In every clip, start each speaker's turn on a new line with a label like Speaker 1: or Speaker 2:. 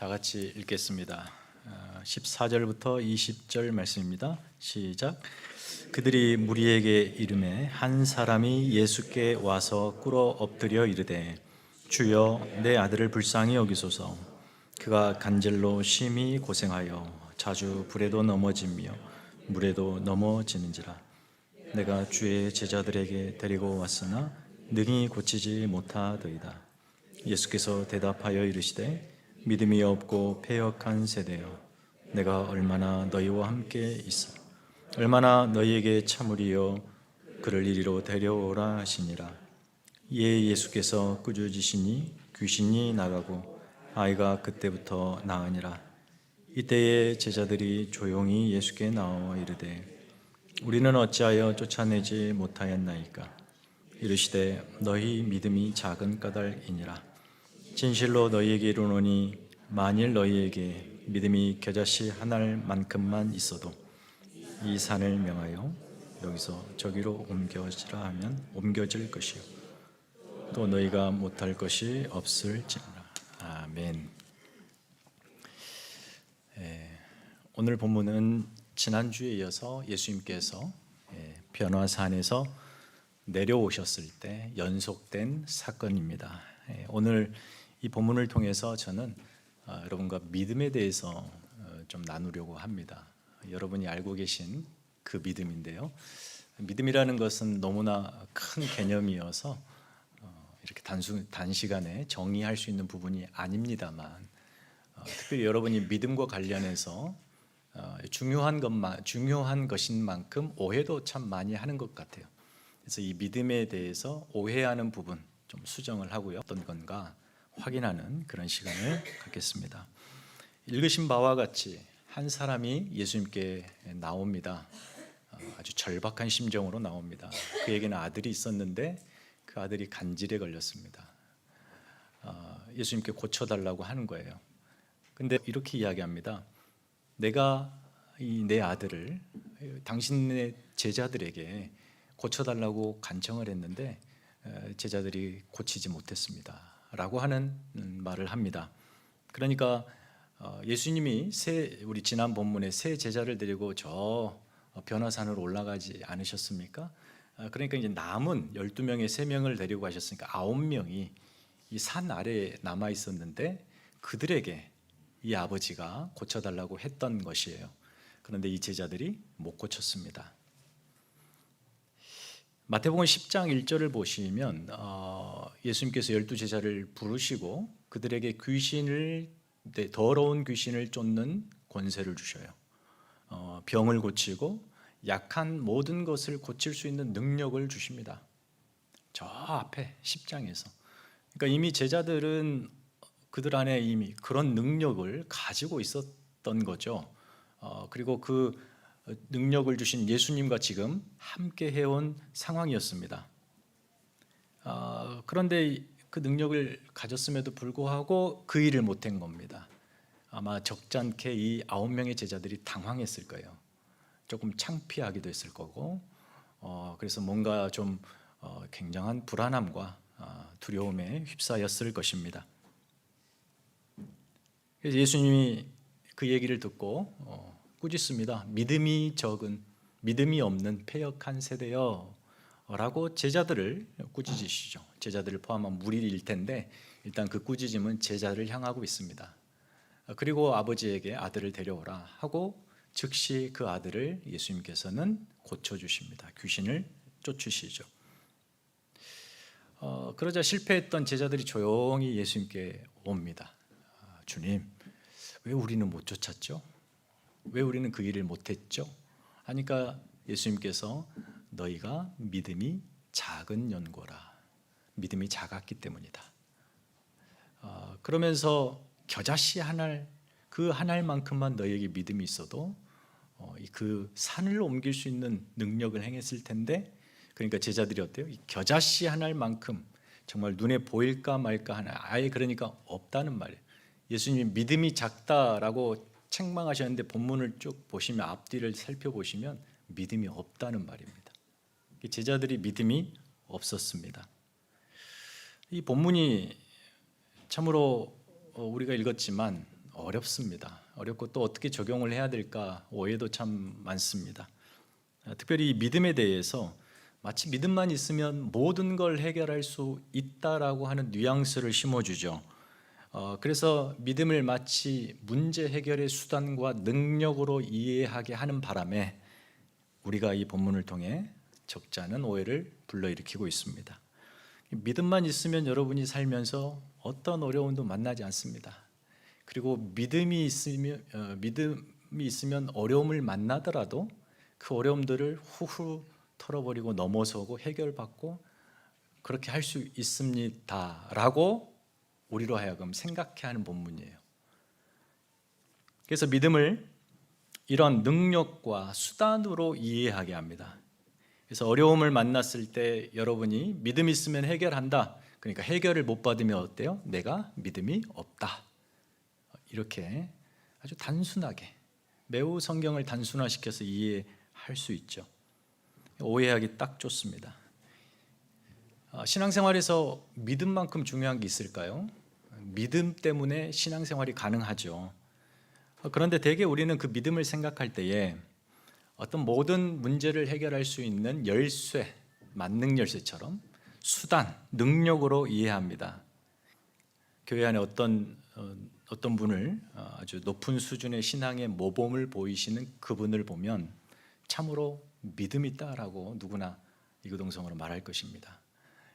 Speaker 1: 다 같이 읽겠습니다. 14절부터 20절 말씀입니다. 시작. 그들이 무리에게 이르매 한 사람이 예수께 와서 꿇어 엎드려 이르되 주여 내 아들을 불쌍히 여기소서. 그가 간절로 심히 고생하여 자주 불에도 넘어지며 물에도 넘어지는지라. 내가 주의 제자들에게 데리고 왔으나 능히 고치지 못하더이다. 예수께서 대답하여 이르시되 믿음이 없고 패역한 세대여, 내가 얼마나 너희와 함께 있어 얼마나 너희에게 참으리요 그를 이리로 데려오라 하시니라. 이에 예수께서 꾸짖으시니 귀신이 나가고 아이가 그때부터 나으니라. 이때에 제자들이 조용히 예수께 나와 이르되 우리는 어찌하여 쫓아내지 못하였나이까. 이르시되 너희 믿음이 작은 까닭이니라. 진실로 너희에게 이르노니 만일 너희에게 믿음이 겨자씨 한 알만큼만 있어도 이 산을 명하여 여기서 저기로 옮겨지라 하면 옮겨질 것이요 또 너희가 못할 것이 없을지니라. 아멘. 오늘 본문은 지난주에 이어서 예수님께서 변화산에서 내려오셨을 때 연속된 사건입니다. 오늘 이 본문을 통해서 저는 여러분과 믿음에 대해서 좀 나누려고 합니다. 여러분이 알고 계신 그 믿음인데요. 믿음이라는 것은 너무나 큰 개념이어서 이렇게 단시간에 정의할 수 있는 부분이 아닙니다만, 특별히 여러분이 믿음과 관련해서 중요한 것인 만큼 오해도 참 많이 하는 것 같아요. 그래서 이 믿음에 대해서 오해하는 부분 좀 수정을 하고요. 어떤 건가 확인하는 그런 시간을 갖겠습니다. 읽으신 바와 같이 한 사람이 예수님께 나옵니다. 아주 절박한 심정으로 나옵니다. 그에게는 아들이 있었는데 그 아들이 간질에 걸렸습니다. 예수님께 고쳐달라고 하는 거예요. 근데 이렇게 이야기합니다. 내가 내 아들을 당신의 제자들에게 고쳐달라고 간청을 했는데 제자들이 고치지 못했습니다 라고 하는 말을 합니다. 그러니까 예수님이 우리 지난 본문에 세 제자를 데리고 저 변화산으로 올라가지 않으셨습니까? 그러니까 이제 남은 12명의 3명을 데리고 가셨으니까 9명이 이 산 아래에 남아 있었는데 그들에게 이 아버지가 고쳐달라고 했던 것이에요. 그런데 이 제자들이 못 고쳤습니다. 마태복음 10장 1절을 보시면 예수님께서 12제자를 부르시고 그들에게 더러운 귀신을 쫓는 권세를 주셔요. 병을 고치고 약한 모든 것을 고칠 수 있는 능력을 주십니다. 저 앞에 10장에서. 그러니까 이미 제자들은 그들 안에 이미 그런 능력을 가지고 있었던 거죠. 그리고 그 능력을 주신 예수님과 지금 함께 해온 상황이었습니다. 그런데 그 능력을 가졌음에도 불구하고 그 일을 못한 겁니다. 아마 적잖게 이 9명의 제자들이 당황했을 거예요. 조금 창피하기도 했을 거고, 그래서 뭔가 좀 굉장한 불안함과 두려움에 휩싸였을 것입니다. 그래서 예수님이 그 얘기를 듣고 꾸짖습니다. 믿음이 없는 패역한 세대여 라고 제자들을 꾸짖으시죠. 제자들을 포함한 무리일 텐데 일단 그 꾸짖음은 제자를 향하고 있습니다. 그리고 아버지에게 아들을 데려오라 하고 즉시 그 아들을 예수님께서는 고쳐주십니다. 귀신을 쫓으시죠. 그러자 실패했던 제자들이 조용히 예수님께 옵니다. 주님, 왜 우리는 못 쫓았죠? 왜 우리는 그 일을 못했죠? 하니까 예수님께서 너희가 믿음이 작은 연고라. 믿음이 작았기 때문이다. 그러면서 겨자씨 그 한 알만큼만 너희에게 믿음이 있어도 그 산을 옮길 수 있는 능력을 행했을 텐데, 그러니까 제자들이 어때요? 이 겨자씨 한 알만큼 정말 눈에 보일까 말까 하는 아예 그러니까 없다는 말이에요. 예수님이 믿음이 작다라고 책망하셨는데 본문을 쭉 보시면 앞뒤를 살펴보시면 믿음이 없다는 말입니다. 제자들이 믿음이 없었습니다. 이 본문이 참으로 우리가 읽었지만 어렵습니다. 어렵고 또 어떻게 적용을 해야 될까 오해도 참 많습니다. 특별히 이 믿음에 대해서 마치 믿음만 있으면 모든 걸 해결할 수 있다라고 하는 뉘앙스를 심어주죠. 그래서 믿음을 마치 문제 해결의 수단과 능력으로 이해하게 하는 바람에 우리가 이 본문을 통해 적지 않은 오해를 불러일으키고 있습니다. 믿음만 있으면 여러분이 살면서 어떤 어려움도 만나지 않습니다. 그리고 믿음이 있으면 어려움을 만나더라도 그 어려움들을 후후 털어버리고 넘어서고 해결받고 그렇게 할 수 있습니다라고 우리로 하여금 생각해 하는 본문이에요. 그래서 믿음을 이런 능력과 수단으로 이해하게 합니다. 그래서 어려움을 만났을 때 여러분이 믿음 있으면 해결한다. 그러니까 해결을 못 받으면 어때요? 내가 믿음이 없다. 이렇게 아주 단순하게 매우 성경을 단순화시켜서 이해할 수 있죠. 오해하기 딱 좋습니다. 신앙생활에서 믿음만큼 중요한 게 있을까요? 믿음 때문에 신앙생활이 가능하죠. 그런데 대개 우리는 그 믿음을 생각할 때에 어떤 모든 문제를 해결할 수 있는 열쇠, 만능 열쇠처럼 수단, 능력으로 이해합니다. 교회 안에 어떤 분을 아주 높은 수준의 신앙의 모범을 보이시는 그분을 보면 참으로 믿음 있다라고 누구나 이구동성으로 말할 것입니다.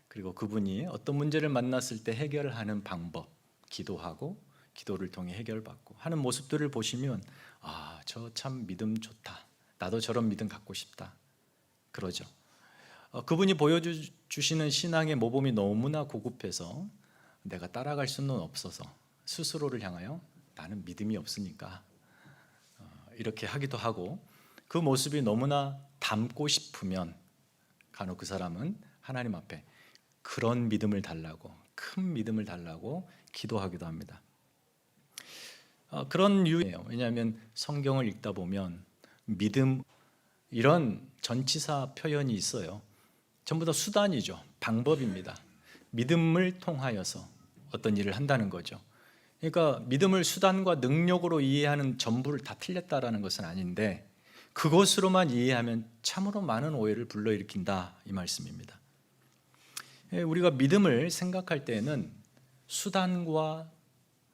Speaker 1: 그리고 그분이 어떤 문제를 만났을 때 해결을 하는 방법, 기도하고 기도를 통해 해결받고 하는 모습들을 보시면 저 참 믿음 좋다. 나도 저런 믿음 갖고 싶다. 그러죠. 그분이 보여주시는 신앙의 모범이 너무나 고급해서 내가 따라갈 수는 없어서 스스로를 향하여 나는 믿음이 없으니까 이렇게 하기도 하고 그 모습이 너무나 닮고 싶으면 간혹 그 사람은 하나님 앞에 그런 믿음을 달라고 큰 믿음을 달라고 기도하기도 합니다. 그런 이유예요. 왜냐하면 성경을 읽다 보면 믿음 이런 전치사 표현이 있어요. 전부 다 수단이죠. 방법입니다. 믿음을 통하여서 어떤 일을 한다는 거죠. 그러니까 믿음을 수단과 능력으로 이해하는 전부를 다 틀렸다라는 것은 아닌데 그것으로만 이해하면 참으로 많은 오해를 불러일으킨다 이 말씀입니다. 우리가 믿음을 생각할 때에는 수단과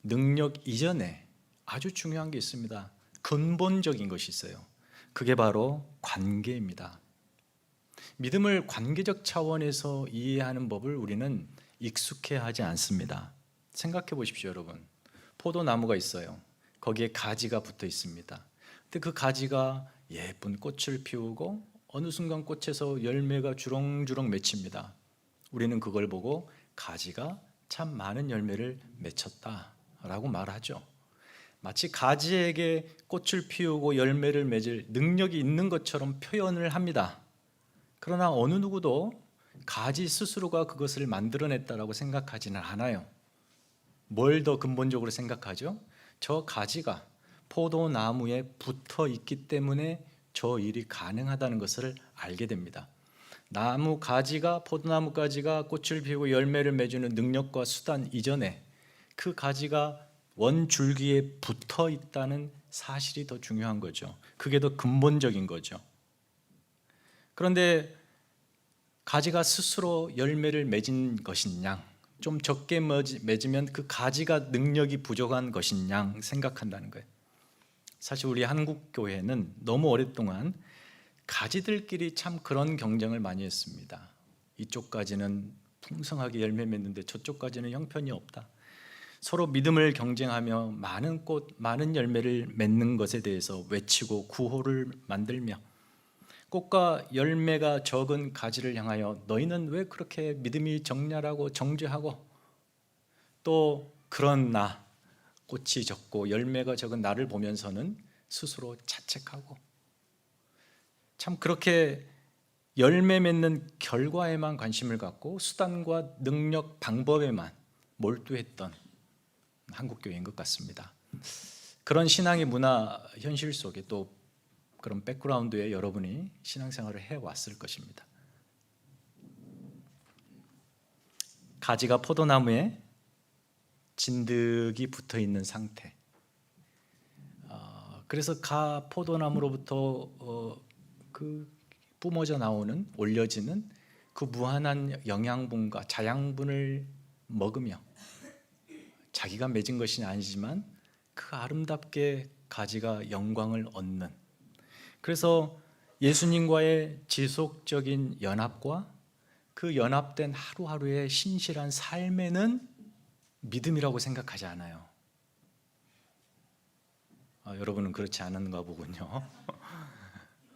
Speaker 1: 능력 이전에 아주 중요한 게 있습니다. 근본적인 것이 있어요. 그게 바로 관계입니다. 믿음을 관계적 차원에서 이해하는 법을 우리는 익숙해하지 않습니다. 생각해 보십시오, 여러분. 포도나무가 있어요. 거기에 가지가 붙어 있습니다. 근데 그 가지가 예쁜 꽃을 피우고 어느 순간 꽃에서 열매가 주렁주렁 맺힙니다. 우리는 그걸 보고 가지가 참 많은 열매를 맺혔다라고 말하죠. 마치 가지에게 꽃을 피우고 열매를 맺을 능력이 있는 것처럼 표현을 합니다. 그러나 어느 누구도 가지 스스로가 그것을 만들어냈다라고 생각하지는 않아요. 뭘 더 근본적으로 생각하죠? 저 가지가 포도나무에 붙어 있기 때문에 저 일이 가능하다는 것을 알게 됩니다. 나무 가지가 포도나무 가지가 꽃을 피우고 열매를 맺는 능력과 수단 이전에 그 가지가 원줄기에 붙어 있다는 사실이 더 중요한 거죠. 그게 더 근본적인 거죠. 그런데 가지가 스스로 열매를 맺은 것이냐, 좀 적게 맺으면 그 가지가 능력이 부족한 것이냐 생각한다는 거예요. 사실 우리 한국 교회는 너무 오랫동안 가지들끼리 참 그런 경쟁을 많이 했습니다. 이쪽 가지는 풍성하게 열매 맺는데 저쪽 가지는 형편이 없다. 서로 믿음을 경쟁하며 많은 꽃, 많은 열매를 맺는 것에 대해서 외치고 구호를 만들며 꽃과 열매가 적은 가지를 향하여 너희는 왜 그렇게 믿음이 적냐라고 정죄하고 또 그런 나, 꽃이 적고 열매가 적은 나를 보면서는 스스로 자책하고 참 그렇게 열매 맺는 결과에만 관심을 갖고 수단과 능력, 방법에만 몰두했던 한국교회인 것 같습니다. 그런 신앙의 문화 현실 속에 또 그런 백그라운드에 여러분이 신앙생활을 해왔을 것입니다. 가지가 포도나무에 진득이 붙어있는 상태, 그래서 가 포도나무로부터 그 뿜어져 나오는 올려지는 그 무한한 영양분과 자양분을 먹으며 자기가 맺은 것이 아니지만 그 아름답게 가지가 영광을 얻는, 그래서 예수님과의 지속적인 연합과 그 연합된 하루하루의 신실한 삶에는 믿음이라고 생각하지 않아요. 여러분은 그렇지 않은가 보군요.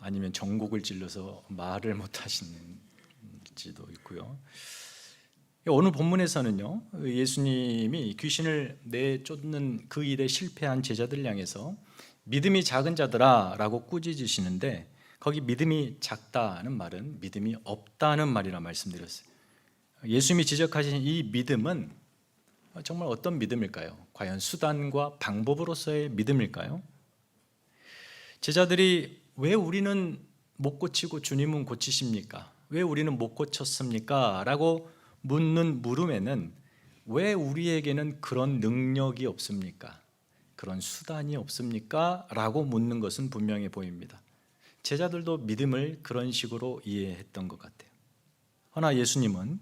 Speaker 1: 아니면 전곡을 찔러서 말을 못하시는지도 있고요. 오늘 본문에서는요, 예수님이 귀신을 내쫓는 그 일에 실패한 제자들 향해서 믿음이 작은 자들아 라고 꾸짖으시는데, 거기 믿음이 작다는 말은 믿음이 없다는 말이라 말씀드렸어요. 예수님이 지적하신 이 믿음은 정말 어떤 믿음일까요? 과연 수단과 방법으로서의 믿음일까요? 제자들이 왜 우리는 못 고치고 주님은 고치십니까? 왜 우리는 못 고쳤습니까? 라고 묻는 물음에는 왜 우리에게는 그런 능력이 없습니까? 그런 수단이 없습니까? 라고 묻는 것은 분명해 보입니다. 제자들도 믿음을 그런 식으로 이해했던 것 같아요. 그러나 예수님은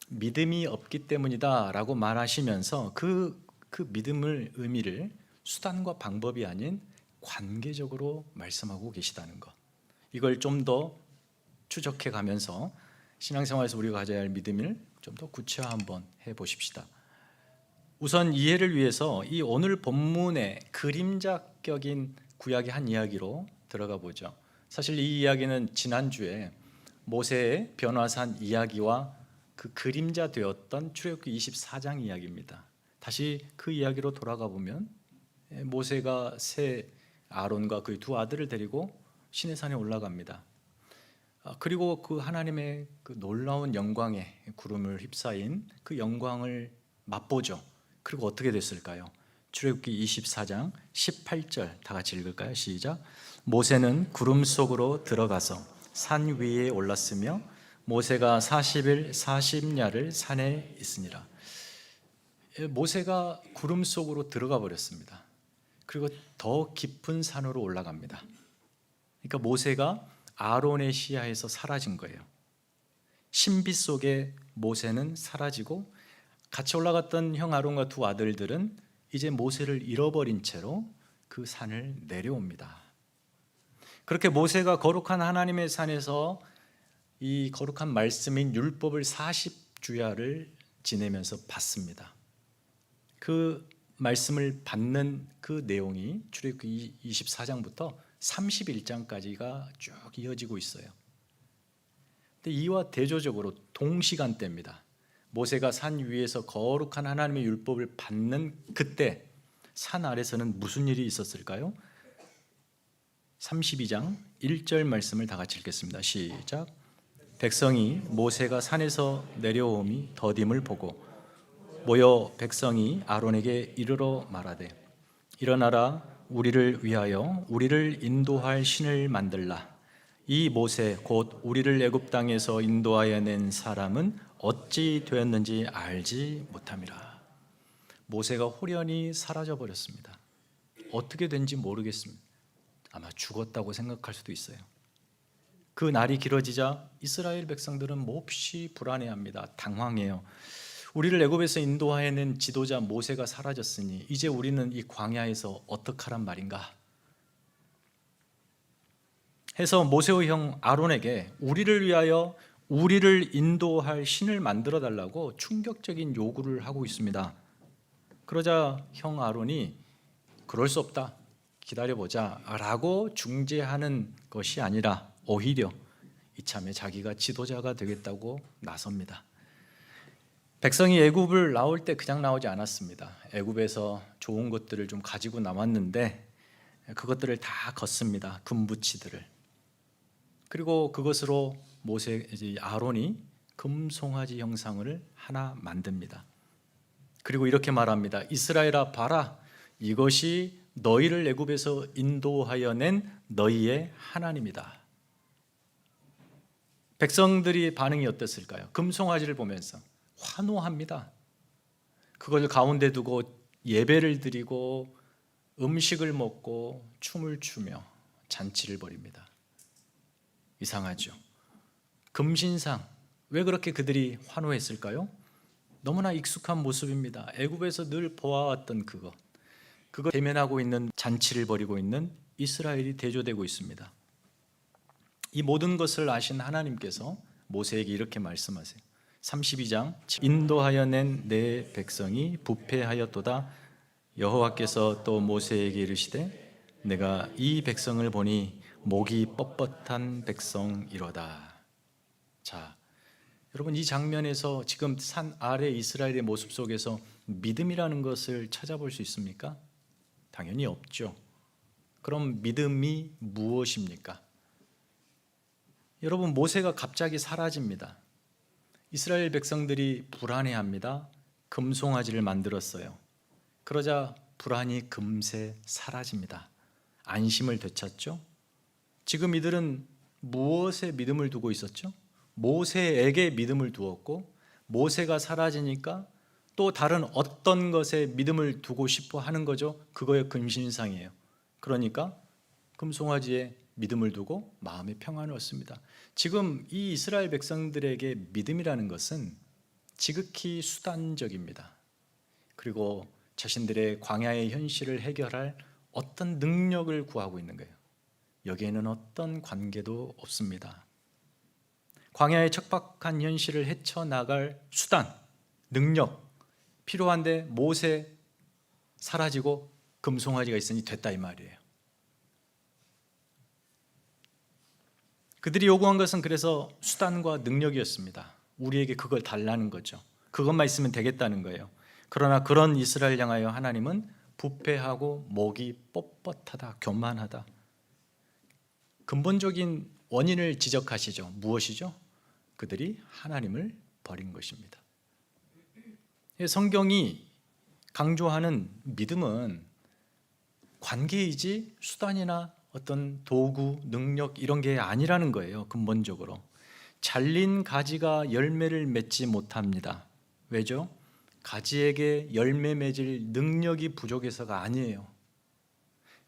Speaker 1: 믿음이 없기 때문이다 라고 말하시면서 그 믿음의 의미를 수단과 방법이 아닌 관계적으로 말씀하고 계시다는 것, 이걸 좀 더 추적해 가면서 신앙생활에서 우리가 가져야 할 믿음을 좀 더 구체화 한번 해보십시다. 우선 이해를 위해서 이 오늘 본문의 그림자격인 구약의 한 이야기로 들어가 보죠. 사실 이 이야기는 지난주에 모세의 변화산 이야기와 그 그림자 되었던 출애굽기 24장 이야기입니다. 다시 그 이야기로 돌아가 보면 모세가 새 아론과 그의 두 아들을 데리고 시내산에 올라갑니다. 그리고 그 하나님의 그 놀라운 영광의 구름을 휩싸인 그 영광을 맛보죠. 그리고 어떻게 됐을까요? 출애굽기 24장 18절 다 같이 읽을까요? 시작. 모세는 구름 속으로 들어가서 산 위에 올랐으며 모세가 40일 40야를 산에 있으니라. 모세가 구름 속으로 들어가 버렸습니다. 그리고 더 깊은 산으로 올라갑니다. 그러니까 모세가 아론의 시야에서 사라진 거예요. 신비 속에 모세는 사라지고 같이 올라갔던 형 아론과 두 아들들은 이제 모세를 잃어버린 채로 그 산을 내려옵니다. 그렇게 모세가 거룩한 하나님의 산에서 이 거룩한 말씀인 율법을 40주야를 지내면서 받습니다. 그 말씀을 받는 그 내용이 출애굽기 24장부터 31장까지가 쭉 이어지고 있어요. 근데 이와 대조적으로 동시간대입니다. 모세가 산 위에서 거룩한 하나님의 율법을 받는 그때 산 아래서는 무슨 일이 있었을까요? 32장 1절 말씀을 다 같이 읽겠습니다. 시작. 백성이 모세가 산에서 내려옴이 더딤을 보고 모여 백성이 아론에게 이르러 말하되 일어나라 우리를 위하여 우리를 인도할 신을 만들라. 이 모세 곧 우리를 애굽 땅에서 인도하여 낸 사람은 어찌 되었는지 알지 못함이라. 모세가 홀연히 사라져 버렸습니다. 어떻게 된지 모르겠습니다. 아마 죽었다고 생각할 수도 있어요. 그 날이 길어지자 이스라엘 백성들은 몹시 불안해합니다. 당황해요. 우리를 애굽에서 인도하여낸 지도자 모세가 사라졌으니 이제 우리는 이 광야에서 어떡하란 말인가 해서 모세의 형 아론에게 우리를 위하여 우리를 인도할 신을 만들어 달라고 충격적인 요구를 하고 있습니다. 그러자 형 아론이 그럴 수 없다, 기다려보자 라고 중재하는 것이 아니라 오히려 이참에 자기가 지도자가 되겠다고 나섭니다. 백성이 애굽을 나올 때 그냥 나오지 않았습니다. 애굽에서 좋은 것들을 좀 가지고 나왔는데 그것들을 다 걷습니다. 금부치들을. 그리고 그것으로 아론이 금송아지 형상을 하나 만듭니다. 그리고 이렇게 말합니다. 이스라엘아 봐라, 이것이 너희를 애굽에서 인도하여 낸 너희의 하나님이다. 백성들의 반응이 어땠을까요? 금송아지를 보면서 환호합니다. 그걸 가운데 두고 예배를 드리고 음식을 먹고 춤을 추며 잔치를 벌입니다. 이상하죠? 금신상, 왜 그렇게 그들이 환호했을까요? 너무나 익숙한 모습입니다. 애굽에서 늘 보아왔던 그거 대면하고 있는, 잔치를 벌이고 있는 이스라엘이 대조되고 있습니다. 이 모든 것을 아신 하나님께서 모세에게 이렇게 말씀하세요. 32장, 인도하여 낸 내 백성이 부패하였도다. 여호와께서 또 모세에게 이르시되 내가 이 백성을 보니 목이 뻣뻣한 백성이로다. 자, 여러분, 이 장면에서 지금 산 아래 이스라엘의 모습 속에서 믿음이라는 것을 찾아볼 수 있습니까? 당연히 없죠. 그럼 믿음이 무엇입니까? 여러분, 모세가 갑자기 사라집니다. 이스라엘 백성들이 불안해합니다. 금송아지를 만들었어요. 그러자 불안이 금세 사라집니다. 안심을 되찾죠. 지금 이들은 무엇에 믿음을 두고 있었죠? 모세에게 믿음을 두었고, 모세가 사라지니까 또 다른 어떤 것에 믿음을 두고 싶어 하는 거죠. 그거의 금신상이에요. 그러니까 금송아지에 믿음을 두고 마음의 평안을 얻습니다. 지금 이 이스라엘 백성들에게 믿음이라는 것은 지극히 수단적입니다. 그리고 자신들의 광야의 현실을 해결할 어떤 능력을 구하고 있는 거예요. 여기에는 어떤 관계도 없습니다. 광야의 척박한 현실을 헤쳐나갈 수단, 능력 필요한데 모세 사라지고 금송아지가 있으니 됐다 이 말이에요. 그들이 요구한 것은 그래서 수단과 능력이었습니다. 우리에게 그걸 달라는 거죠. 그것만 있으면 되겠다는 거예요. 그러나 그런 이스라엘 향하여 하나님은 부패하고 목이 뻣뻣하다, 교만하다. 근본적인 원인을 지적하시죠. 무엇이죠? 그들이 하나님을 버린 것입니다. 성경이 강조하는 믿음은 관계이지 수단이나 어떤 도구, 능력 이런 게 아니라는 거예요. 근본적으로 잘린 가지가 열매를 맺지 못합니다. 왜죠? 가지에게 열매 맺을 능력이 부족해서가 아니에요.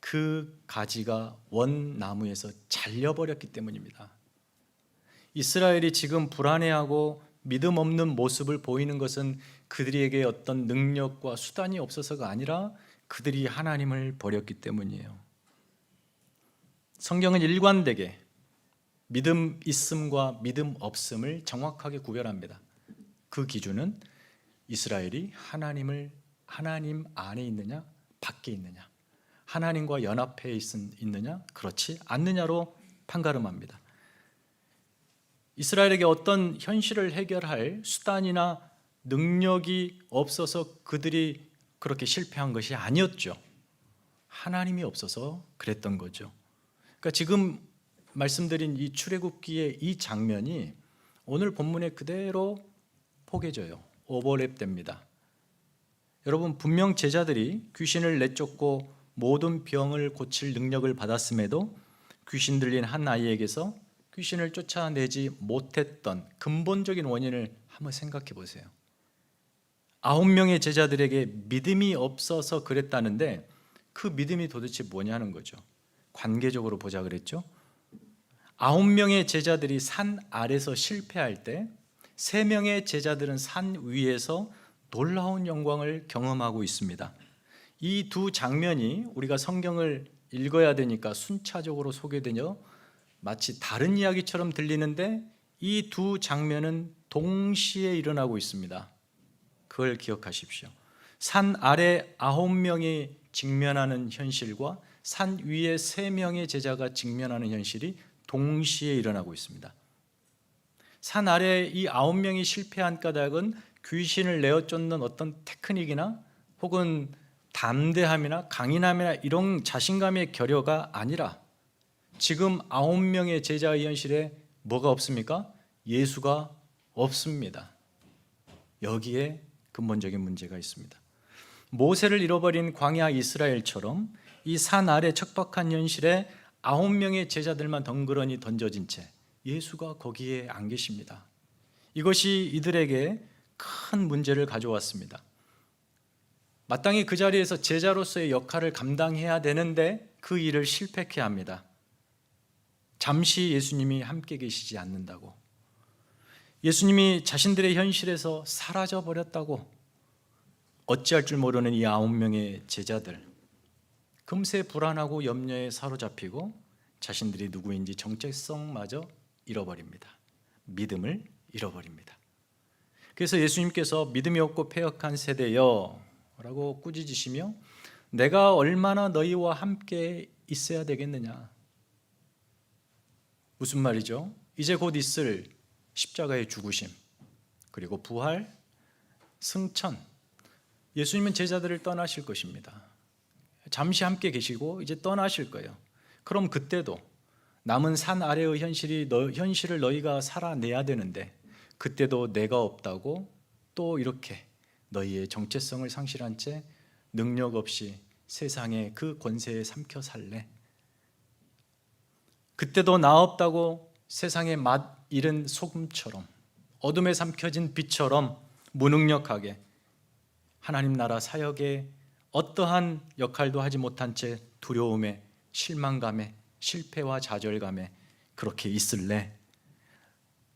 Speaker 1: 그 가지가 원나무에서 잘려버렸기 때문입니다. 이스라엘이 지금 불안해하고 믿음 없는 모습을 보이는 것은 그들에게 어떤 능력과 수단이 없어서가 아니라 그들이 하나님을 버렸기 때문이에요. 성경은 일관되게 믿음 있음과 믿음 없음을 정확하게 구별합니다. 그 기준은 이스라엘이 하나님 안에 있느냐, 밖에 있느냐, 하나님과 연합해 있느냐, 그렇지 않느냐로 판가름합니다. 이스라엘에게 어떤 현실을 해결할 수단이나 능력이 없어서 그들이 그렇게 실패한 것이 아니었죠. 하나님이 없어서 그랬던 거죠. 그러니까 지금 말씀드린 이 출애굽기의 이 장면이 오늘 본문에 그대로 포개져요. 오버랩됩니다. 여러분, 분명 제자들이 귀신을 내쫓고 모든 병을 고칠 능력을 받았음에도 귀신 들린 한 아이에게서 귀신을 쫓아내지 못했던 근본적인 원인을 한번 생각해 보세요. 9명의 제자들에게 믿음이 없어서 그랬다는데 그 믿음이 도대체 뭐냐는 거죠. 관계적으로 보자 그랬죠. 9명의 제자들이 산 아래서 실패할 때 3명의 제자들은 산 위에서 놀라운 영광을 경험하고 있습니다. 이 두 장면이 우리가 성경을 읽어야 되니까 순차적으로 소개되며 마치 다른 이야기처럼 들리는데 이 두 장면은 동시에 일어나고 있습니다. 그걸 기억하십시오. 산 아래 9명이 직면하는 현실과 산 위에 3명의 제자가 직면하는 현실이 동시에 일어나고 있습니다. 산 아래 이 9명이 실패한 까닭은 귀신을 내어 쫓는 어떤 테크닉이나 혹은 담대함이나 강인함이나 이런 자신감의 결여가 아니라 지금 9명의 제자의 현실에 뭐가 없습니까? 예수가 없습니다. 여기에 근본적인 문제가 있습니다. 모세를 잃어버린 광야 이스라엘처럼 이 산 아래 척박한 현실에 9명의 제자들만 덩그러니 던져진 채 예수가 거기에 안 계십니다. 이것이 이들에게 큰 문제를 가져왔습니다. 마땅히 그 자리에서 제자로서의 역할을 감당해야 되는데 그 일을 실패케 합니다. 잠시 예수님이 함께 계시지 않는다고, 예수님이 자신들의 현실에서 사라져 버렸다고 어찌할 줄 모르는 이 9명의 제자들, 금세 불안하고 염려에 사로잡히고 자신들이 누구인지 정체성마저 잃어버립니다. 믿음을 잃어버립니다. 그래서 예수님께서 믿음이 없고 패역한 세대여 라고 꾸짖으시며 내가 얼마나 너희와 함께 있어야 되겠느냐. 무슨 말이죠? 이제 곧 있을 십자가의 죽으심, 그리고 부활, 승천, 예수님은 제자들을 떠나실 것입니다. 잠시 함께 계시고 이제 떠나실 거예요. 그럼 그때도 남은 산 아래의 현실을 너희가 살아내야 되는데 그때도 내가 없다고 또 이렇게 너희의 정체성을 상실한 채 능력 없이 세상의 그 권세에 삼켜 살래? 그때도 나 없다고 세상의 맛 잃은 소금처럼, 어둠에 삼켜진 빛처럼 무능력하게 하나님 나라 사역에 어떠한 역할도 하지 못한 채 두려움에, 실망감에, 실패와 좌절감에 그렇게 있을래?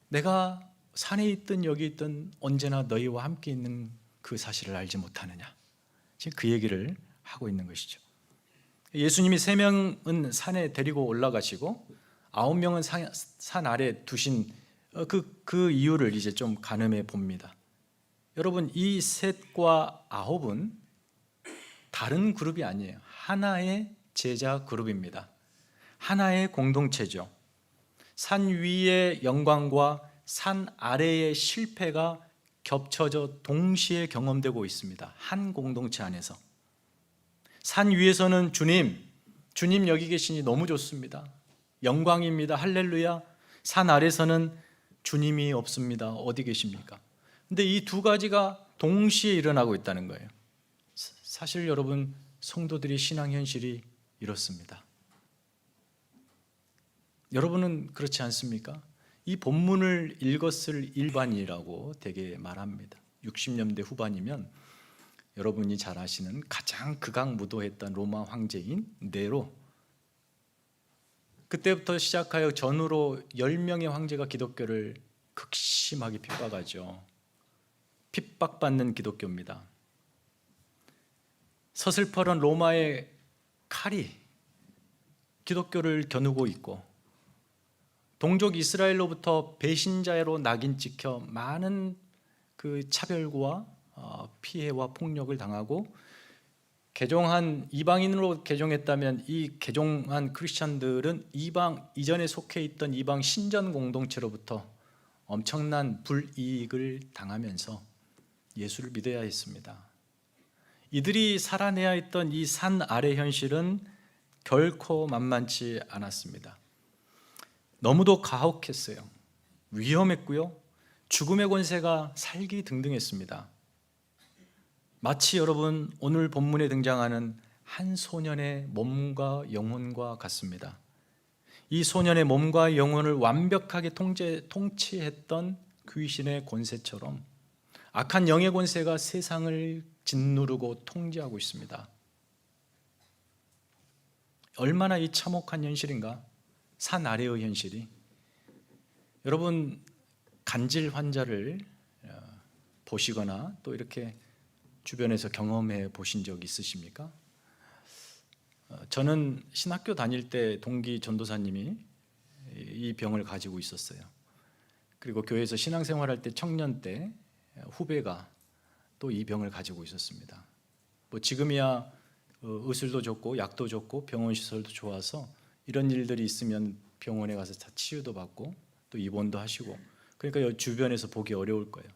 Speaker 1: 내가 산에 있든 여기 있든 언제나 너희와 함께 있는 그 사실을 알지 못하느냐. 지금 그 얘기를 하고 있는 것이죠. 예수님이 3명은 산에 데리고 올라가시고 9명은 산 아래 두신 그 이유를 이제 좀 가늠해 봅니다. 여러분, 이 셋과 9은 다른 그룹이 아니에요. 하나의 제자 그룹입니다. 하나의 공동체죠. 산 위의 영광과 산 아래의 실패가 겹쳐져 동시에 경험되고 있습니다. 한 공동체 안에서. 산 위에서는 주님 여기 계시니 너무 좋습니다. 영광입니다. 할렐루야. 산 아래서는 주님이 없습니다. 어디 계십니까? 근데 이 두 가지가 동시에 일어나고 있다는 거예요. 사실 여러분, 성도들의 신앙 현실이 이렇습니다. 여러분은 그렇지 않습니까? 이 본문을 읽었을 일반이라고 되게 말합니다. 60년대 후반이면 여러분이 잘 아시는 가장 극악무도했던 로마 황제인 네로, 그때부터 시작하여 전후로 10명의 황제가 기독교를 극심하게 핍박하죠. 핍박받는 기독교입니다. 서슬퍼런 로마의 칼이 기독교를 겨누고 있고, 동족 이스라엘로부터 배신자로 낙인 찍혀 많은 그 차별과 피해와 폭력을 당하고, 개종한 이방인으로 개종했다면 이 개종한 크리스천들은 이전에 속해 있던 이방 신전 공동체로부터 엄청난 불이익을 당하면서 예수를 믿어야 했습니다. 이들이 살아내야 했던 이 산 아래 현실은 결코 만만치 않았습니다. 너무도 가혹했어요. 위험했고요. 죽음의 권세가 살기 등등했습니다. 마치 여러분, 오늘 본문에 등장하는 한 소년의 몸과 영혼과 같습니다. 이 소년의 몸과 영혼을 완벽하게 통치했던 귀신의 권세처럼 악한 영의 권세가 세상을 짓누르고 통제하고 있습니다. 얼마나 이 참혹한 현실인가? 산 아래의 현실이. 여러분, 간질 환자를 보시거나 또 이렇게 주변에서 경험해 보신 적 있으십니까? 저는 신학교 다닐 때 동기 전도사님이 이 병을 가지고 있었어요. 그리고 교회에서 신앙생활할 때 청년 때 후배가 또 이 병을 가지고 있었습니다. 뭐 지금이야 의술도 좋고 약도 좋고 병원 시설도 좋아서 이런 일들이 있으면 병원에 가서 다 치유도 받고 또 입원도 하시고, 그러니까 주변에서 보기 어려울 거예요.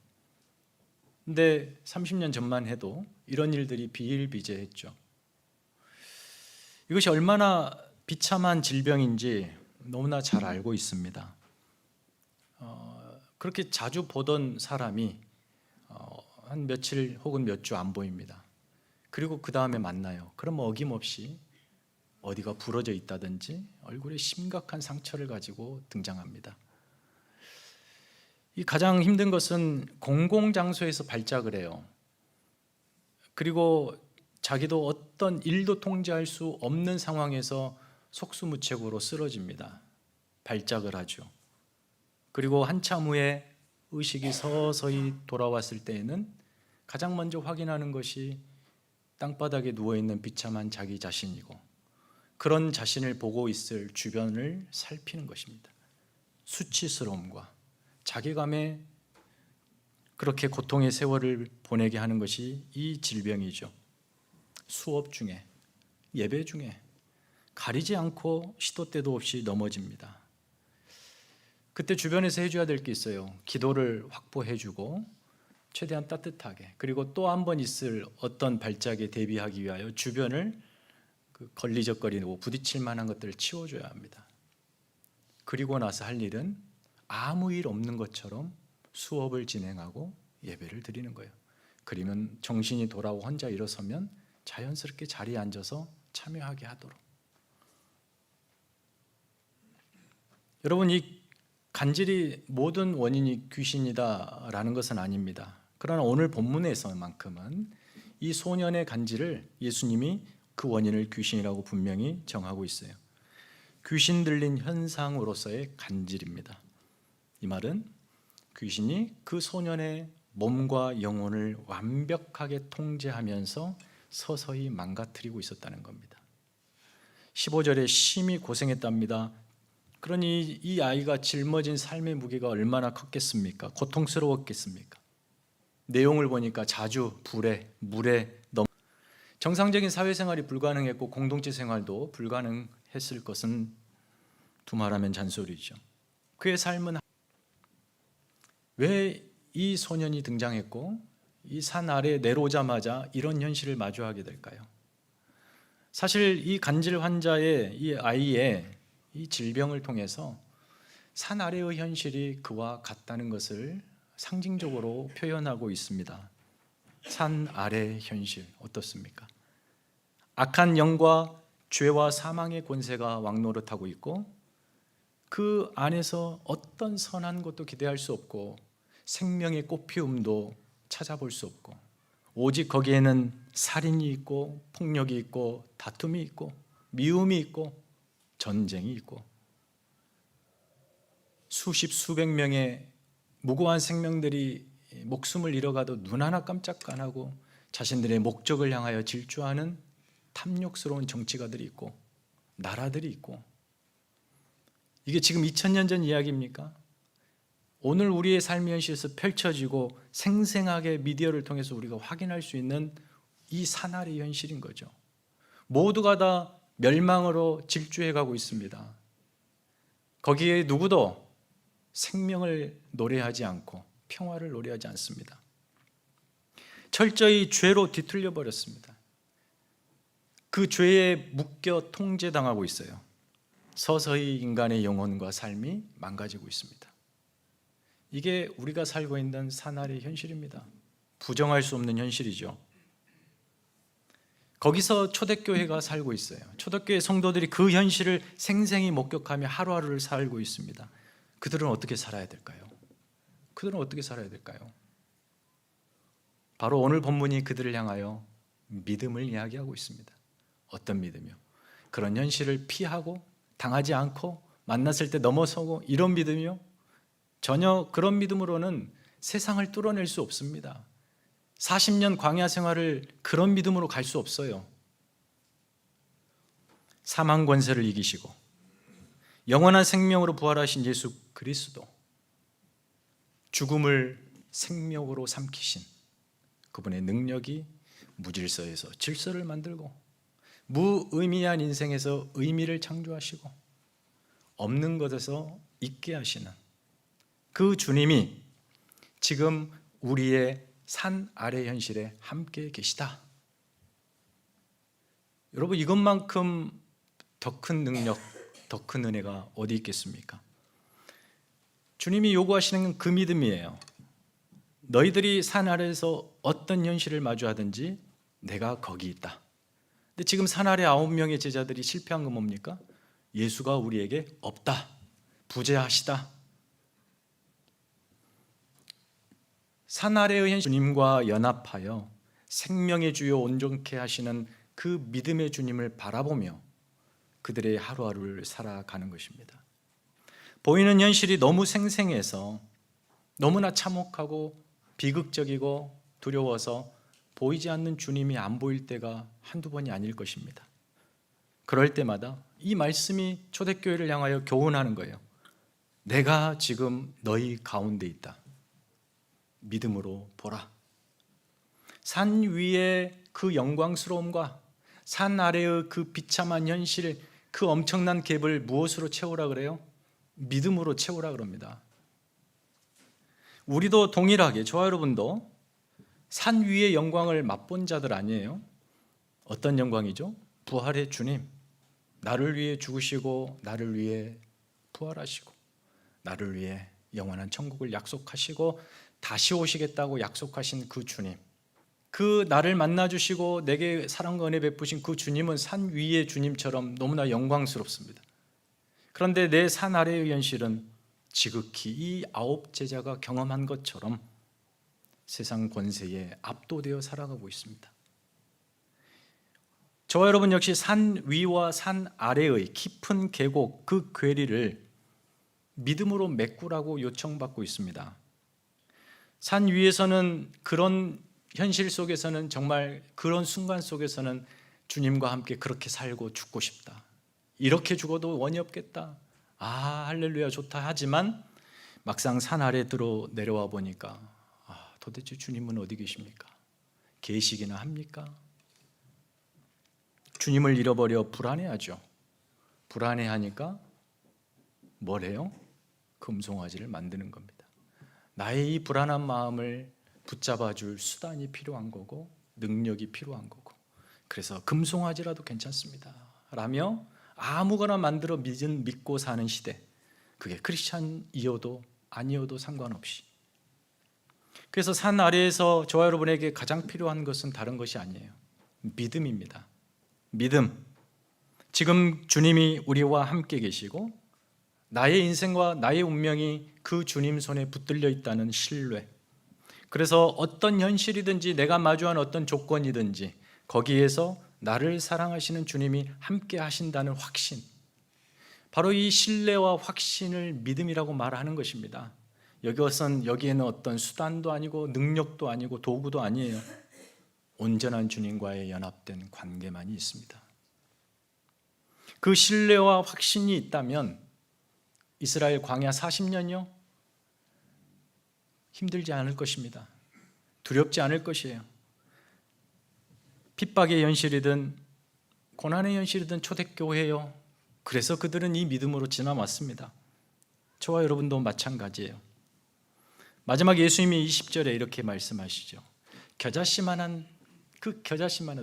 Speaker 1: 근데 30년 전만 해도 이런 일들이 비일비재했죠. 이것이 얼마나 비참한 질병인지 너무나 잘 알고 있습니다. 그렇게 자주 보던 사람이 한 며칠 혹은 몇 주 안 보입니다. 그리고 그 다음에 만나요. 그럼 어김없이 어디가 부러져 있다든지 얼굴에 심각한 상처를 가지고 등장합니다. 이 가장 힘든 것은 공공장소에서 발작을 해요. 그리고 자기도 어떤 일도 통제할 수 없는 상황에서 속수무책으로 쓰러집니다. 발작을 하죠. 그리고 한참 후에 의식이 서서히 돌아왔을 때에는 가장 먼저 확인하는 것이 땅바닥에 누워있는 비참한 자기 자신이고, 그런 자신을 보고 있을 주변을 살피는 것입니다. 수치스러움과 자괴감에 그렇게 고통의 세월을 보내게 하는 것이 이 질병이죠. 수업 중에, 예배 중에 가리지 않고 시도 때도 없이 넘어집니다. 그때 주변에서 해줘야 될 게 있어요. 기도를 확보해주고 최대한 따뜻하게, 그리고 또 한 번 있을 어떤 발작에 대비하기 위하여 주변을 걸리적거리고 부딪힐 만한 것들을 치워줘야 합니다. 그리고 나서 할 일은 아무 일 없는 것처럼 수업을 진행하고 예배를 드리는 거예요. 그러면 정신이 돌아오고 혼자 일어서면 자연스럽게 자리에 앉아서 참여하게 하도록. 여러분, 이 간질이 모든 원인이 귀신이다라는 것은 아닙니다. 그러나 오늘 본문에서만큼은 이 소년의 간질을 예수님이 그 원인을 귀신이라고 분명히 정하고 있어요. 귀신 들린 현상으로서의 간질입니다. 이 말은 귀신이 그 소년의 몸과 영혼을 완벽하게 통제하면서 서서히 망가뜨리고 있었다는 겁니다. 15절에 심히 고생했답니다. 그러니 이 아이가 짊어진 삶의 무게가 얼마나 컸겠습니까? 고통스러웠겠습니까? 내용을 보니까 자주 불에, 물에 정상적인 사회생활이 불가능했고 공동체 생활도 불가능했을 것은 두말하면 잔소리죠. 그의 삶은 왜 이 소년이 등장했고 이 산 아래 내려오자마자 이런 현실을 마주하게 될까요? 사실 이 간질 환자의 이 아이의 이 질병을 통해서 산 아래의 현실이 그와 같다는 것을 상징적으로 표현하고 있습니다. 산 아래 현실 어떻습니까? 악한 영과 죄와 사망의 권세가 왕노릇하고 있고, 그 안에서 어떤 선한 것도 기대할 수 없고 생명의 꽃피움도 찾아볼 수 없고, 오직 거기에는 살인이 있고 폭력이 있고 다툼이 있고 미움이 있고 전쟁이 있고, 수십 수백 명의 무고한 생명들이 목숨을 잃어가도 눈 하나 깜짝 안 하고 자신들의 목적을 향하여 질주하는 탐욕스러운 정치가들이 있고 나라들이 있고, 이게 지금 2000년 전 이야기입니까? 오늘 우리의 삶의 현실에서 펼쳐지고 생생하게 미디어를 통해서 우리가 확인할 수 있는 이 산아래 현실인 거죠. 모두가 다 멸망으로 질주해가고 있습니다. 거기에 누구도 생명을 노래하지 않고 평화를 노래하지 않습니다. 철저히 죄로 뒤틀려 버렸습니다. 그 죄에 묶여 통제당하고 있어요. 서서히 인간의 영혼과 삶이 망가지고 있습니다. 이게 우리가 살고 있는 산아래 현실입니다. 부정할 수 없는 현실이죠. 거기서 초대교회가 살고 있어요. 초대교회 성도들이 그 현실을 생생히 목격하며 하루하루를 살고 있습니다. 그들은 어떻게 살아야 될까요? 그들은 어떻게 살아야 될까요? 바로 오늘 본문이 그들을 향하여 믿음을 이야기하고 있습니다. 어떤 믿음이요? 그런 현실을 피하고 당하지 않고 만났을 때 넘어서고 이런 믿음이요? 전혀 그런 믿음으로는 세상을 뚫어낼 수 없습니다. 40년 광야 생활을 그런 믿음으로 갈 수 없어요. 사망 권세를 이기시고 영원한 생명으로 부활하신 예수 그리스도, 죽음을 생명으로 삼키신 그분의 능력이 무질서에서 질서를 만들고 무의미한 인생에서 의미를 창조하시고 없는 것에서 있게 하시는 그 주님이 지금 우리의 산 아래 현실에 함께 계시다. 여러분, 이것만큼 더 큰 능력, 더 큰 은혜가 어디 있겠습니까? 주님이 요구하시는 그 믿음이에요. 너희들이 산 아래에서 어떤 현실을 마주하든지 내가 거기 있다. 근데 지금 산 아래 9명의 제자들이 실패한 건 뭡니까? 예수가 우리에게 없다, 부재하시다. 산 아래의 주님과 연합하여 생명의 주요 온전케 하시는 그 믿음의 주님을 바라보며 그들의 하루하루를 살아가는 것입니다. 보이는 현실이 너무 생생해서 너무나 참혹하고 비극적이고 두려워서 보이지 않는 주님이 안 보일 때가 한두 번이 아닐 것입니다. 그럴 때마다 이 말씀이 초대교회를 향하여 교훈하는 거예요. 내가 지금 너희 가운데 있다. 믿음으로 보라. 산 위의 그 영광스러움과 산 아래의 그 비참한 현실, 그 엄청난 갭을 무엇으로 채우라 그래요? 믿음으로 채우라 그럽니다. 우리도 동일하게, 저와 여러분도 산 위의 영광을 맛본 자들 아니에요? 어떤 영광이죠? 부활의 주님, 나를 위해 죽으시고 나를 위해 부활하시고 나를 위해 영원한 천국을 약속하시고 다시 오시겠다고 약속하신 그 주님, 그 나를 만나주시고 내게 사랑과 은혜 베푸신 그 주님은 산 위의 주님처럼 너무나 영광스럽습니다. 그런데 내 산 아래의 현실은 지극히 이 9 제자가 경험한 것처럼 세상 권세에 압도되어 살아가고 있습니다. 저와 여러분 역시 산 위와 산 아래의 깊은 계곡, 그 괴리를 믿음으로 메꾸라고 요청받고 있습니다. 산 위에서는, 그런 현실 속에서는, 정말 그런 순간 속에서는 주님과 함께 그렇게 살고 죽고 싶다, 이렇게 죽어도 원이 없겠다, 할렐루야 좋다 하지만 막상 산 아래 들어 내려와 보니까 도대체 주님은 어디 계십니까? 계시기나 합니까? 주님을 잃어버려 불안해하죠. 불안해하니까 뭘 해요? 금송아지를 만드는 겁니다. 나의 이 불안한 마음을 붙잡아 줄 수단이 필요한 거고 능력이 필요한 거고, 그래서 금송아지라도 괜찮습니다 라며 아무거나 만들어 믿고 사는 시대, 그게 크리스찬이어도 아니어도 상관없이. 그래서 산 아래에서 저와 여러분에게 가장 필요한 것은 다른 것이 아니에요. 믿음입니다. 믿음. 지금 주님이 우리와 함께 계시고 나의 인생과 나의 운명이 그 주님 손에 붙들려 있다는 신뢰. 그래서 어떤 현실이든지 내가 마주한 어떤 조건이든지 거기에서 나를 사랑하시는 주님이 함께 하신다는 확신, 바로 이 신뢰와 확신을 믿음이라고 말하는 것입니다. 여기에는 어떤 수단도 아니고 능력도 아니고 도구도 아니에요. 온전한 주님과의 연합된 관계만이 있습니다. 그 신뢰와 확신이 있다면 이스라엘 광야 40년이요? 힘들지 않을 것입니다. 두렵지 않을 것이에요. 핍박의 현실이든 고난의 현실이든 초대교회요. 그래서 그들은 이 믿음으로 지나왔습니다. 저와 여러분도 마찬가지예요. 마지막 예수님이 20절에 이렇게 말씀하시죠. 겨자씨만한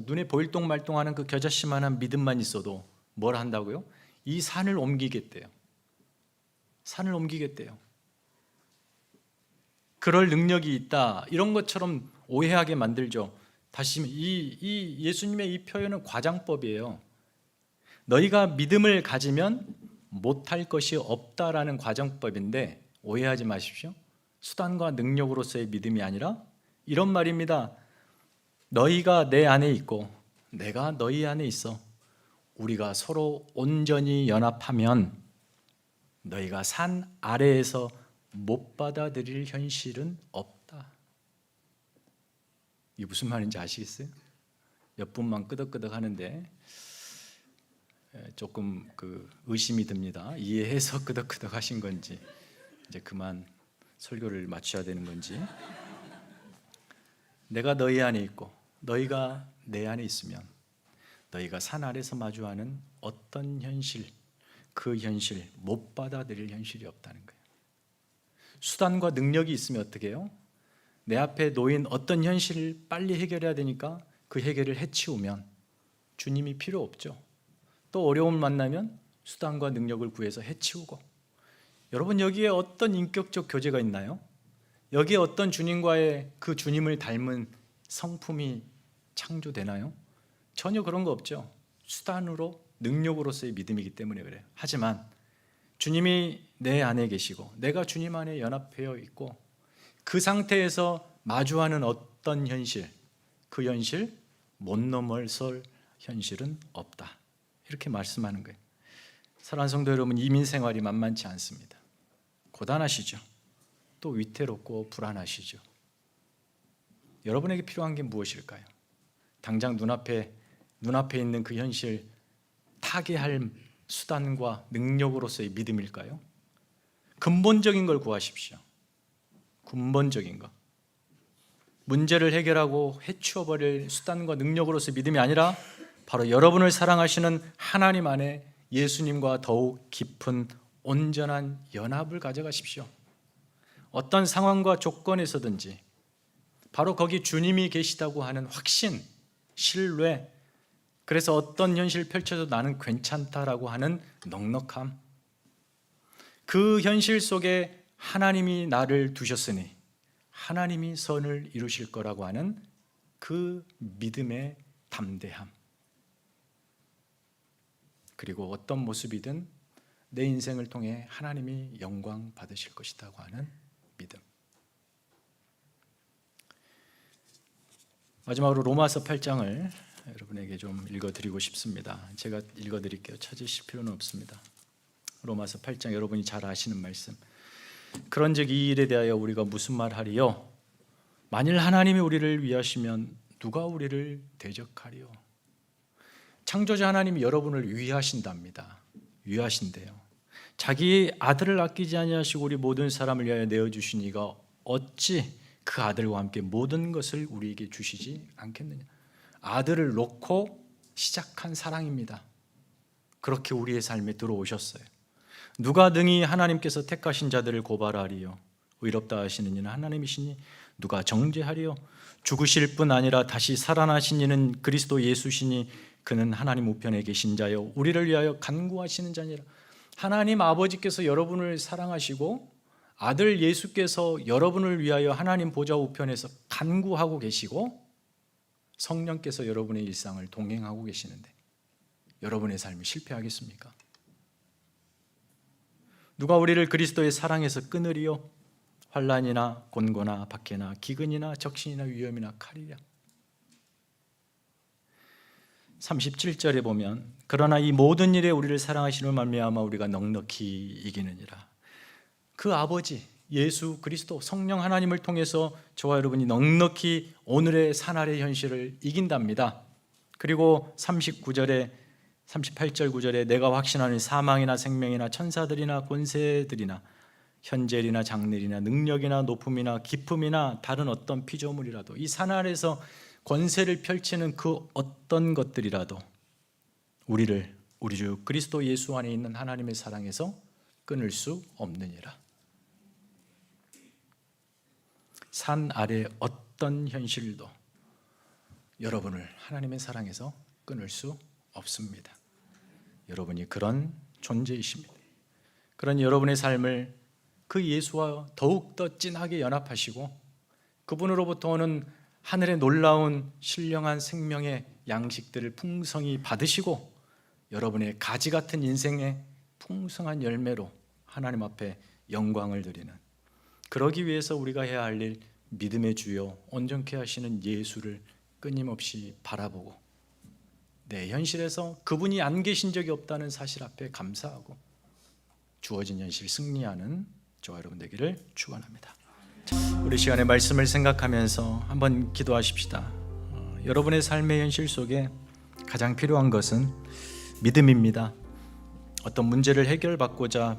Speaker 1: 눈에 보일동말동하는 그 겨자씨만한 믿음만 있어도 뭘 한다고요? 이 산을 옮기겠대요. 산을 옮기겠대요. 그럴 능력이 있다, 이런 것처럼 오해하게 만들죠. 다시 이 예수님의 이 표현은 과장법이에요. 너희가 믿음을 가지면 못할 것이 없다라는 과장법인데 오해하지 마십시오. 수단과 능력으로서의 믿음이 아니라 이런 말입니다. 너희가 내 안에 있고 내가 너희 안에 있어. 우리가 서로 온전히 연합하면 너희가 산 아래에서 못 받아들일 현실은 없다. 이게 무슨 말인지 아시겠어요? 몇 분만 끄덕끄덕 하는데 조금 의심이 듭니다. 이해해서 끄덕끄덕 하신 건지, 이제 그만 설교를 마쳐야 되는 건지. 내가 너희 안에 있고 너희가 내 안에 있으면 너희가 산 아래서 마주하는 어떤 현실, 그 현실, 못 받아들일 현실이 없다는 거예요. 수단과 능력이 있으면 어떻게 해요? 내 앞에 놓인 어떤 현실을 빨리 해결해야 되니까 그 해결을 해치우면 주님이 필요 없죠. 또 어려움을 만나면 수단과 능력을 구해서 해치우고. 여러분, 여기에 어떤 인격적 교제가 있나요? 여기에 어떤 주님과의 그 주님을 닮은 성품이 창조되나요? 전혀 그런 거 없죠. 수단으로, 능력으로서의 믿음이기 때문에 그래요. 하지만 주님이 내 안에 계시고 내가 주님 안에 연합되어 있고 그 상태에서 마주하는 어떤 현실, 그 현실 못 넘어설 현실은 없다. 이렇게 말씀하는 거예요. 사랑하는 성도 여러분, 이민 생활이 만만치 않습니다. 고단하시죠. 또 위태롭고 불안하시죠. 여러분에게 필요한 게 무엇일까요? 당장 눈앞에 있는 그 현실 타개할 수단과 능력으로서의 믿음일까요? 근본적인 걸 구하십시오. 근본적인 것. 문제를 해결하고 해치워버릴 수단과 능력으로서의 믿음이 아니라 바로 여러분을 사랑하시는 하나님 안에 예수님과 더욱 깊은 온전한 연합을 가져가십시오. 어떤 상황과 조건에서든지 바로 거기 주님이 계시다고 하는 확신, 신뢰, 그래서 어떤 현실 펼쳐도 나는 괜찮다라고 하는 넉넉함, 그 현실 속에 하나님이 나를 두셨으니 하나님이 선을 이루실 거라고 하는 그 믿음의 담대함, 그리고 어떤 모습이든 내 인생을 통해 하나님이 영광 받으실 것이라고 하는 믿음. 마지막으로 로마서 8장을 여러분에게 좀 읽어드리고 싶습니다. 제가 읽어드릴게요. 찾으실 필요는 없습니다. 로마서 8장, 여러분이 잘 아시는 말씀. 그런즉 이 일에 대하여 우리가 무슨 말하리요? 만일 하나님이 우리를 위하시면 누가 우리를 대적하리요? 창조자 하나님이 여러분을 위하신답니다. 위하신대요. 자기 아들을 아끼지 아니하시고 우리 모든 사람을 위하여 내어주신 이가 어찌 그 아들과 함께 모든 것을 우리에게 주시지 않겠느냐. 아들을 놓고 시작한 사랑입니다. 그렇게 우리의 삶에 들어오셨어요. 누가 능히 하나님께서 택하신 자들을 고발하리요? 의롭다 하시는 이는 하나님이시니 누가 정죄하리요? 죽으실 뿐 아니라 다시 살아나신 이는 그리스도 예수시니 그는 하나님 우편에 계신 자요 우리를 위하여 간구하시는 자니라. 하나님 아버지께서 여러분을 사랑하시고 아들 예수께서 여러분을 위하여 하나님 보좌 우편에서 간구하고 계시고 성령께서 여러분의 일상을 동행하고 계시는데 여러분의 삶이 실패하겠습니까? 누가 우리를 그리스도의 사랑에서 끊으리요? 환난이나 곤고나 박해나 기근이나 적신이나 위험이나 칼이랴. 37절에 보면 그러나 이 모든 일에 우리를 사랑하시는 말미암아 우리가 넉넉히 이기느니라. 그 아버지 예수 그리스도 성령 하나님을 통해서 저와 여러분이 넉넉히 오늘의 사날의 현실을 이긴답니다. 그리고 38절 9절에 내가 확신하는 사망이나 생명이나 천사들이나 권세들이나 현재일이나 장래일이나 능력이나 높음이나 깊음이나 다른 어떤 피조물이라도 이 사날에서 권세를 펼치는 그 어떤 것들이라도 우리를 우리 주 그리스도 예수 안에 있는 하나님의 사랑에서 끊을 수 없느니라. 산 아래 어떤 현실도 여러분을 하나님의 사랑에서 끊을 수 없습니다. 여러분이 그런 존재이십니다. 그런 여러분의 삶을 그 예수와 더욱더 진하게 연합하시고 그분으로부터 오는 하늘의 놀라운 신령한 생명의 양식들을 풍성히 받으시고 여러분의 가지 같은 인생의 풍성한 열매로 하나님 앞에 영광을 드리는, 그러기 위해서 우리가 해야 할 일, 믿음의 주요 온전케 하시는 예수를 끊임없이 바라보고 내 현실에서 그분이 안 계신 적이 없다는 사실 앞에 감사하고 주어진 현실 승리하는 저와 여러분 되기를 축원합니다. 우리 시간에 말씀을 생각하면서 한번 기도하십시다. 여러분의 삶의 현실 속에 가장 필요한 것은 믿음입니다. 어떤 문제를 해결받고자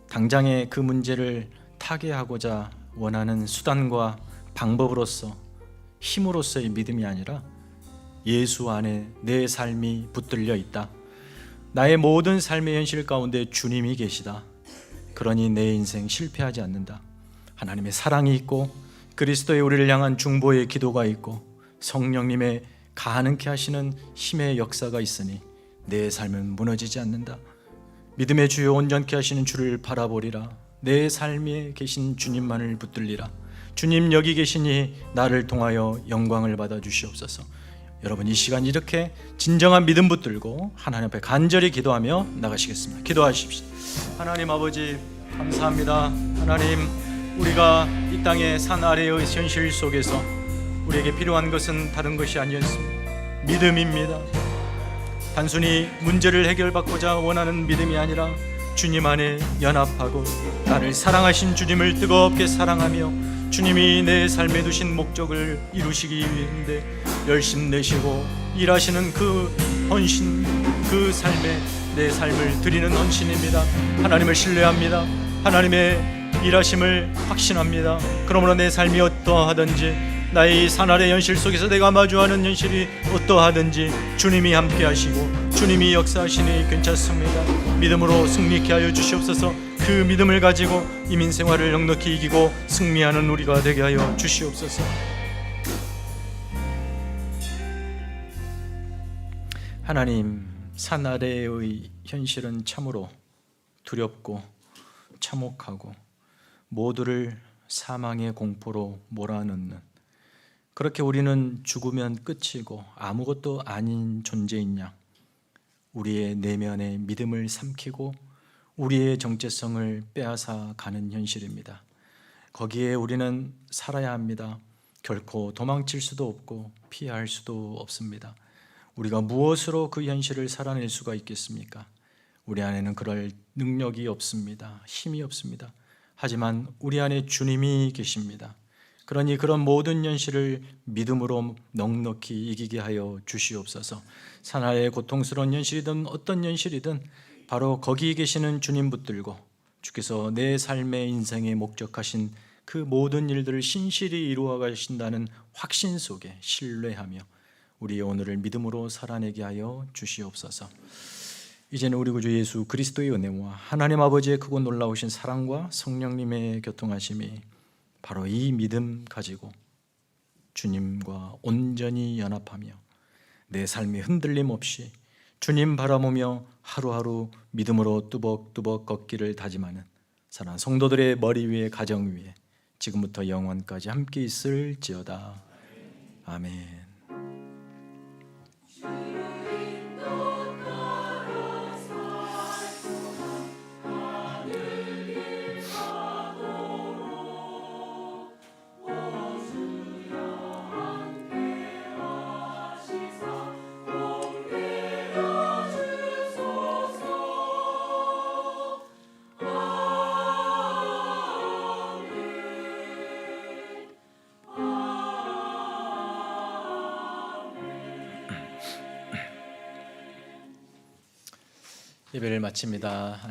Speaker 1: 당장의 그 문제를 타개하고자 원하는 수단과 방법으로서 힘으로서의 믿음이 아니라 예수 안에 내 삶이 붙들려 있다. 나의 모든 삶의 현실 가운데 주님이 계시다. 그러니 내 인생 실패하지 않는다. 하나님의 사랑이 있고 그리스도의 우리를 향한 중보의 기도가 있고 성령님의 가능케 하시는 힘의 역사가 있으니 내 삶은 무너지지 않는다. 믿음의 주요 온전케 하시는 주를 바라보리라. 내 삶에 계신 주님만을 붙들리라. 주님 여기 계시니 나를 통하여 영광을 받아 주시옵소서. 여러분 이 시간 이렇게 진정한 믿음 붙들고 하나님 앞에 간절히 기도하며 나가시겠습니다. 기도하십시오. 하나님 아버지 감사합니다. 하나님, 우리가 이 땅의 산 아래의 현실 속에서 우리에게 필요한 것은 다른 것이 아니었습니다. 믿음입니다. 단순히 문제를 해결받고자 원하는 믿음이 아니라 주님 안에 연합하고 나를 사랑하신 주님을 뜨겁게 사랑하며 주님이 내 삶에 두신 목적을 이루시기 위해인데 열심 내시고 일하시는 그 헌신, 그 삶에 내 삶을 드리는 헌신입니다. 하나님을 신뢰합니다. 하나님의 일하심을 확신합니다. 그러므로 내 삶이 어떠하든지, 나의 사날의 현실 속에서 내가 마주하는 현실이 어떠하든지 주님이 함께 하시고 주님이 역사하시니 괜찮습니다. 믿음으로 승리케 하여 주시옵소서. 그 믿음을 가지고 이민생활을 넉넉히 이기고 승리하는 우리가 되게 하여 주시옵소서. 하나님, 산 아래의 현실은 참으로 두렵고 참혹하고 모두를 사망의 공포로 몰아넣는, 그렇게 우리는 죽으면 끝이고 아무것도 아닌 존재인 양 우리의 내면의 믿음을 삼키고 우리의 정체성을 빼앗아 가는 현실입니다. 거기에 우리는 살아야 합니다. 결코 도망칠 수도 없고 피할 수도 없습니다. 우리가 무엇으로 그 현실을 살아낼 수가 있겠습니까? 우리 안에는 그럴 능력이 없습니다. 힘이 없습니다. 하지만 우리 안에 주님이 계십니다. 그러니 그런 모든 현실을 믿음으로 넉넉히 이기게 하여 주시옵소서. 산하의 고통스러운 현실이든 어떤 현실이든 바로 거기 계시는 주님 붙들고 주께서 내 삶의 인생에 목적하신 그 모든 일들을 신실히 이루어 가신다는 확신 속에 신뢰하며 우리의 오늘을 믿음으로 살아내게 하여 주시옵소서. 이제는 우리 구주 예수 그리스도의 은혜와 하나님 아버지의 크고 놀라우신 사랑과 성령님의 교통하심이 바로 이 믿음 가지고 주님과 온전히 연합하며 내 삶이 흔들림 없이 주님 바라보며 하루하루 믿음으로 뚜벅뚜벅 걷기를 다짐하는 사랑하는 성도들의 머리 위에 가정 위에 지금부터 영원까지 함께 있을지어다. 아멘. 예배를 마칩니다.